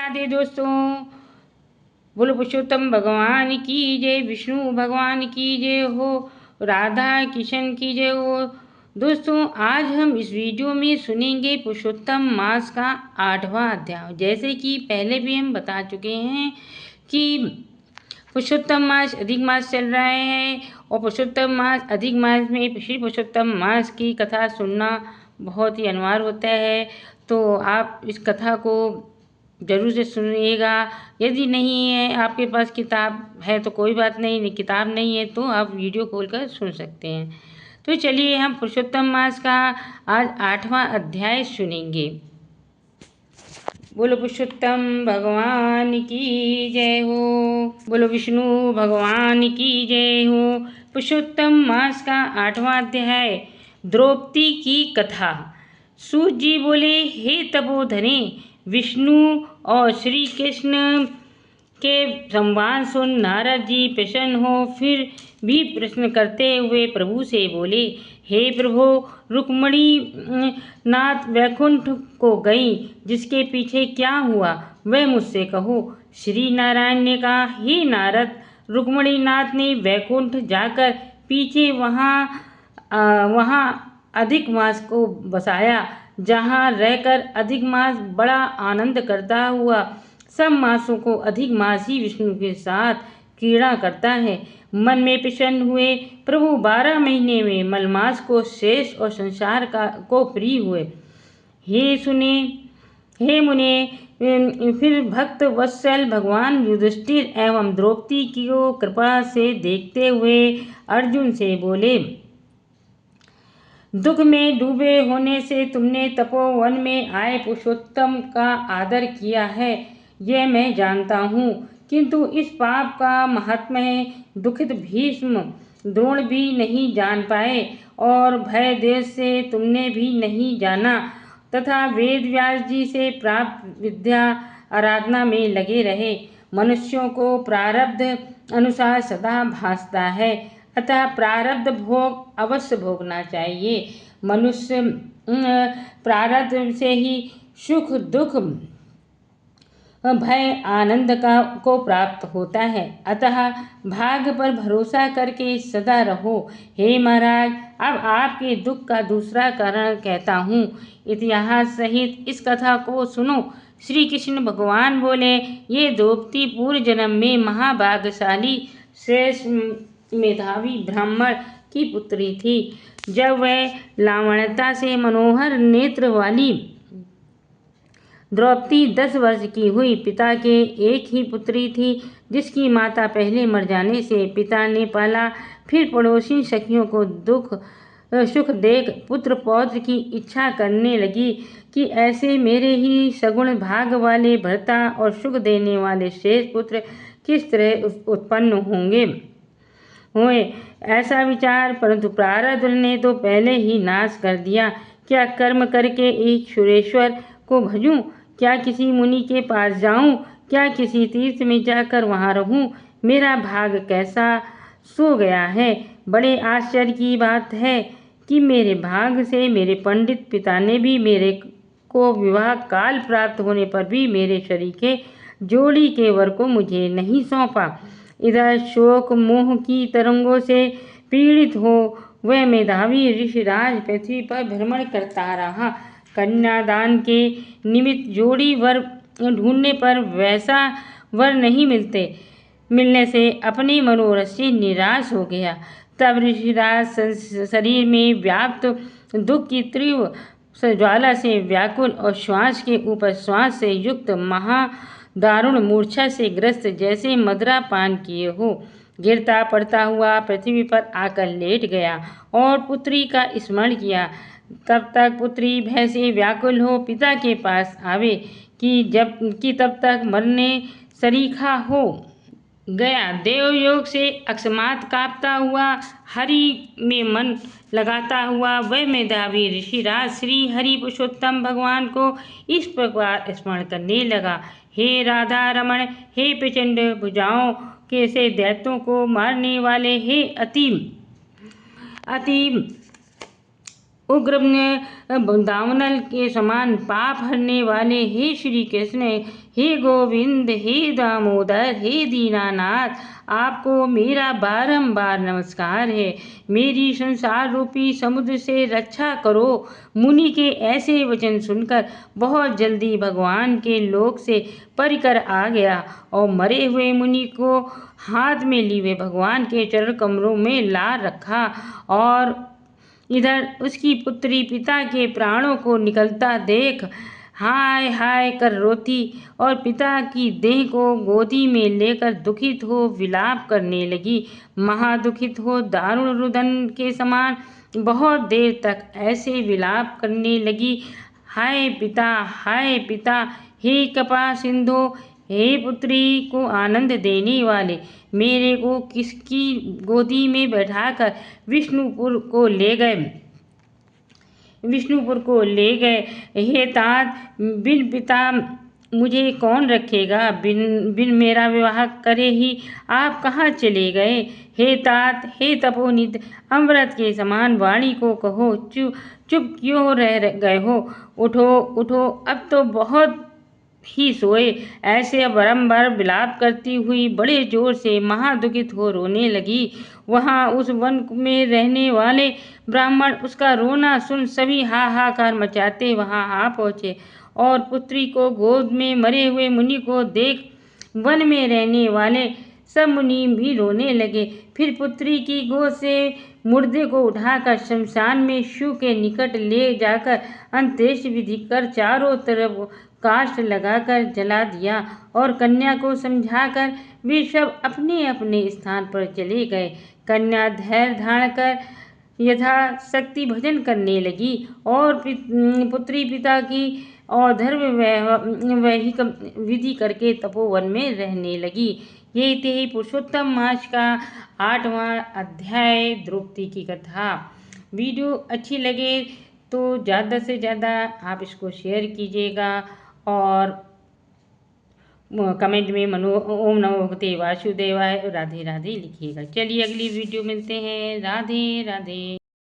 राधे दोस्तों, बोलो पुरुषोत्तम भगवान की जय, विष्णु भगवान की जय हो, राधा किशन की जय हो। दोस्तों, आज हम इस वीडियो में सुनेंगे पुरुषोत्तम मास का 8वां अध्याय। जैसे कि पहले भी हम बता चुके हैं कि पुरुषोत्तम मास अधिक मास चल रहा है और पुरुषोत्तम मास अधिक मास में श्री पुरुषोत्तम मास की कथा सुनना बहुत ही अनिवार्य होता है। तो आप इस कथा को जरूर से सुनिएगा। यदि नहीं है आपके पास किताब है तो कोई बात नहीं, किताब नहीं है तो आप वीडियो खोलकर सुन सकते हैं। तो चलिए हम पुरुषोत्तम मास का आज 8वां अध्याय सुनेंगे। बोलो पुरुषोत्तम भगवान की जय हो, बोलो विष्णु भगवान की जय हो। पुरुषोत्तम मास का 8वां अध्याय, द्रौपदी की कथा। सूत जी बोले, हे तपोधने, विष्णु और श्री कृष्ण के संवाद सुन नारद जी प्रसन्न हो फिर भी प्रश्न करते हुए प्रभु से बोले, हे प्रभु, रुक्मिणी नाथ वैकुंठ को गई, जिसके पीछे क्या हुआ वह मुझसे कहो। श्री नारायण ने कहा, हे नारद, रुक्मिणी नाथ ने वैकुंठ जाकर पीछे वहाँ अधिक मास को बसाया, जहाँ रहकर अधिक मास बड़ा आनंद करता हुआ सब मासों को अधिक मास ही विष्णु के साथ क्रीड़ा करता है। मन में प्रसन्न हुए प्रभु 12 महीने में मलमास को शेष और संसार को प्रिय हुए। हे मुने, फिर भक्त वत्सल भगवान युधिष्ठिर एवं द्रौपदी की कृपा से देखते हुए अर्जुन से बोले, दुख में डूबे होने से तुमने तपोवन में आए पुरुषोत्तम का आदर किया है, यह मैं जानता हूँ, किंतु इस पाप का महात्म्य दुखित भीष्म द्रोण भी नहीं जान पाए और भय देश से तुमने भी नहीं जाना तथा वेद व्यास जी से प्राप्त विद्या आराधना में लगे रहे। मनुष्यों को प्रारब्ध अनुसार सदा भासता है, अतः प्रारब्ध भोग अवश्य भोगना चाहिए। मनुष्य प्रारब्ध से ही सुख दुख भय आनंद को प्राप्त होता है, अतः भाग्य पर भरोसा करके सदा रहो। हे महाराज, अब आपके दुख का दूसरा कारण कहता हूँ, इतिहास सहित इस कथा को सुनो। श्री कृष्ण भगवान बोले, ये द्रौपदी पूर्व जन्म में महाभाग्यशाली श्रेष्ठ मेधावी ब्राह्मण की पुत्री थी। जब वह लावण्यता से मनोहर नेत्र वाली द्रौपदी 10 वर्ष की हुई, पिता के एक ही पुत्री थी, जिसकी माता पहले मर जाने से पिता ने पाला। फिर पड़ोसी सखियों को सुख देख पुत्र पौत्र की इच्छा करने लगी कि ऐसे मेरे ही सगुण भाग वाले भर्ता और सुख देने वाले श्रेष्ठ पुत्र किस तरह उत्पन्न हुए ऐसा विचार, परंतु प्रारब्ध ने तो पहले ही नाश कर दिया। क्या कर्म करके एक सुरेश्वर को भजूं? क्या किसी मुनि के पास जाऊं? क्या किसी तीर्थ में जाकर वहां रहूं? मेरा भाग कैसा सो गया है। बड़े आश्चर्य की बात है कि मेरे भाग से मेरे पंडित पिता ने भी मेरे को विवाह काल प्राप्त होने पर भी मेरे शरीके जोड़ी के वर को मुझे नहीं सौंपा। इधर शोक मोह की तरंगों से पीड़ित हो वह मेधावी ऋषिराज पृथ्वी पर भ्रमण करता रहा। कन्यादान के निमित्त जोड़ी वर ढूंढने पर वैसा वर नहीं मिलने से अपने मनोरथ से निराश हो गया। तब ऋषिराज शरीर में व्याप्त दुख की तीव्र ज्वाला से व्याकुल और श्वास के ऊपर श्वास से युक्त महादारुण मूर्छा से ग्रस्त, जैसे मदिरा पान किए हो, गिरता पड़ता हुआ पृथ्वी पर आकर लेट गया और पुत्री का स्मरण किया। तब तक पुत्री भय से व्याकुल हो पिता के पास आवे कि तब तक मरने सरीखा हो गया। देवयोग से अकस्मात कांपता हुआ हरि में मन लगाता हुआ वह मेधावी ऋषिराज श्री हरि पुरुषोत्तम भगवान को इस प्रकार स्मरण करने लगा, हे राधा रमण, हे प्रचंड भुजाओं के से दैत्यों को मारने वाले, हे अति उग्र दामनल के समान पाप हरने वाले हे श्री कृष्ण, हे गोविंद, हे दामोदर, हे दीनानाथ, आपको मेरा बारंबार नमस्कार है। मेरी संसार रूपी समुद्र से रक्षा करो। मुनि के ऐसे वचन सुनकर बहुत जल्दी भगवान के लोक से परिकर आ गया और मरे हुए मुनि को हाथ में लिए भगवान के चरण कमरों में ला रखा और इधर उसकी पुत्री पिता के प्राणों को निकलता देख हाय हाय कर रोती और पिता की देह को गोदी में लेकर दुखित हो विलाप करने लगी। महादुखित हो दारुण रुदन के समान बहुत देर तक ऐसे विलाप करने लगी। हाय पिता, हे कृपा सिंधु, हे पुत्री को आनंद देने वाले, मेरे को किसकी गोदी में बैठाकर विष्णुपुर को ले गए। हे तात, बिन पिता मुझे कौन रखेगा? बिन मेरा विवाह करे ही आप कहाँ चले गए? हे तात, हे तपोनिध, अमृत के समान वाणी को कहो, चुप क्यों रह गए हो? उठो, अब तो बहुत ही सोए। ऐसे बारंबार विलाप करती हुई बड़े जोर से महादुखित हो रोने लगी। वहाँ उस वन में रहने वाले ब्राह्मण उसका रोना सुन सभी हाहाकार मचाते वहाँ आ पहुँचे और पुत्री को गोद में मरे हुए मुनि को देख वन में रहने वाले सब मुनि भी रोने लगे। फिर पुत्री की गोद से मुर्दे को उठाकर शमशान में शिव के निकट ले जाकर अंत्येष्टि विधि कर चारों तरफ काष्ठ लगाकर जला दिया और कन्या को समझाकर वे सब अपने अपने स्थान पर चले गए। कन्या धैर्य धारण कर यथाशक्ति भजन करने लगी और पुत्री पिता की और धर्म वैहिक विधि करके तपोवन में रहने लगी। ये थी पुरुषोत्तम मास का 8वां अध्याय द्रौपदी की कथा। वीडियो अच्छी लगे तो ज़्यादा से ज़्यादा आप इसको शेयर कीजिएगा और कमेंट में ओम नमो भगवते वासुदेवाय राधे राधे लिखिएगा। चलिए अगली वीडियो मिलते हैं। राधे राधे।